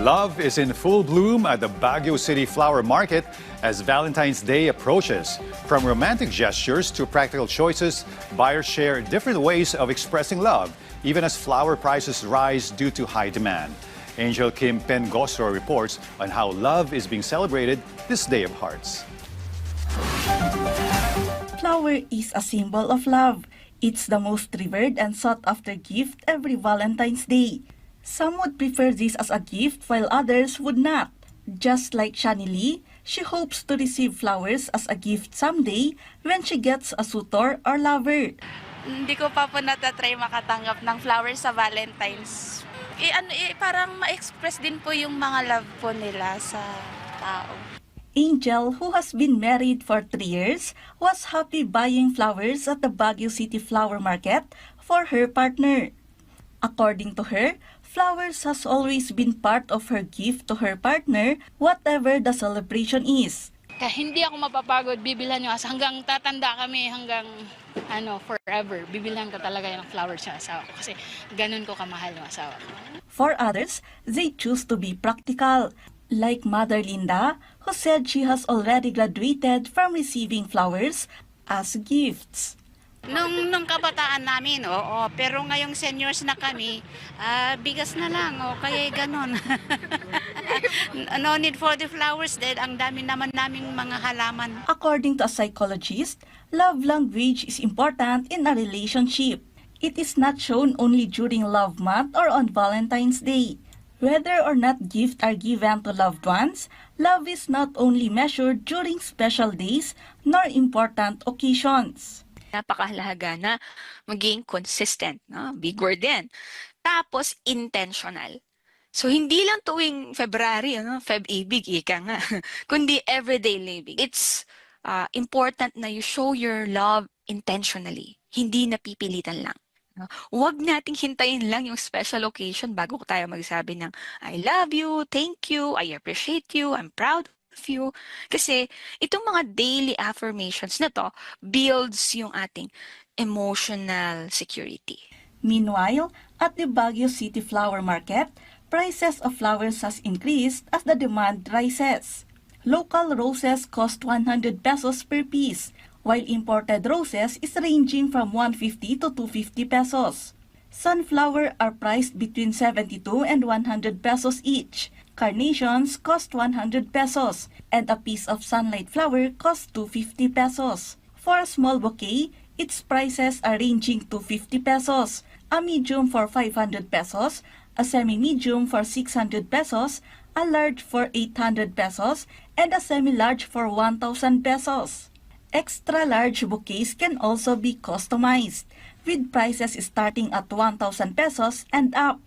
Love is in full bloom at the Baguio City Flower Market as Valentine's Day approaches. From romantic gestures to practical choices, buyers share different ways of expressing love, even as flower prices rise due to high demand. Angel Kim Pengosro reports on how love is being celebrated this Day of Hearts. Flower is a symbol of love. It's the most revered and sought-after gift every Valentine's Day. Some would prefer this as a gift while others would not. Just like Shani Lee, she hopes to receive flowers as a gift someday when she gets a suitor or lover. Hindi ko pa po natatry makatanggap ng flowers sa Valentine's. Parang ma-express din po yung mga love po nila sa tao. Angel, who has been married for 3 years, was happy buying flowers at the Baguio City Flower Market for her partner. According to her, flowers has always been part of her gift to her partner, whatever the celebration is. Kaya hindi ako mapapagod, bibilhan yung asawa. Hanggang tatanda kami, hanggang forever. Bibilhan ko talaga yung flowers sa asawa ko kasi ganun ko kamahal yung asawa ko. For others, they choose to be practical. Like Mother Linda, who said she has already graduated from receiving flowers as gifts. Nung kabataan namin, oo. Pero ngayong seniors na kami, bigas na lang, kaya ganon. No need for the flowers dahil ang dami naman naming mga halaman. According to a psychologist, love language is important in a relationship. It is not shown only during Love Month or on Valentine's Day. Whether or not gifts are given to loved ones, love is not only measured during special days nor important occasions. Napakahalaga na maging consistent, no? Big word din. Tapos, intentional. So, hindi lang tuwing February, Feb-ibig, ika nga, kundi everyday living. It's important na you show your love intentionally, hindi napipilitan lang. No? Huwag nating hintayin lang yung special occasion bago tayo magsabi ng I love you, thank you, I appreciate you, I'm proud of you. Kasi itong mga daily affirmations na to builds yung ating emotional security. Meanwhile, at the Baguio City Flower Market, prices of flowers has increased as the demand rises. Local roses cost 100 pesos per piece, while imported roses is ranging from 150 to 250 pesos. Sunflower are priced between 72 and 100 pesos each. Carnations cost 100 pesos, and a piece of sunlight flower costs 250 pesos. For a small bouquet, its prices are ranging to 50 pesos, a medium for 500 pesos, a semi-medium for 600 pesos, a large for 800 pesos, and a semi-large for 1,000 pesos. Extra large bouquets can also be customized, with prices starting at 1,000 pesos and up.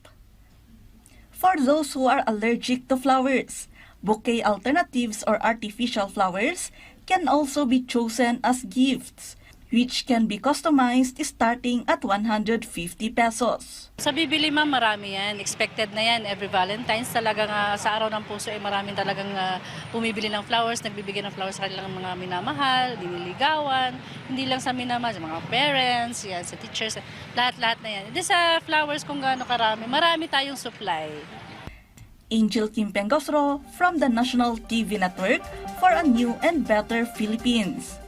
For those who are allergic to flowers, bouquet alternatives or artificial flowers can also be chosen as gifts, which can be customized starting at 150 pesos. Sa bibili ma'am, marami yan. Expected na yan. Every Valentine's talagang sa araw ng puso ay maraming talagang bumibili ng flowers, nagbibigay ng flowers sa kanilang mga minamahal, diniligawan. Hindi lang sa minamahal, sa mga parents, yan, sa teachers, lahat-lahat na yan. Hindi sa flowers kung gaano karami, marami tayong supply. Angel Kim Pengosro from the National TV Network for a new and better Philippines.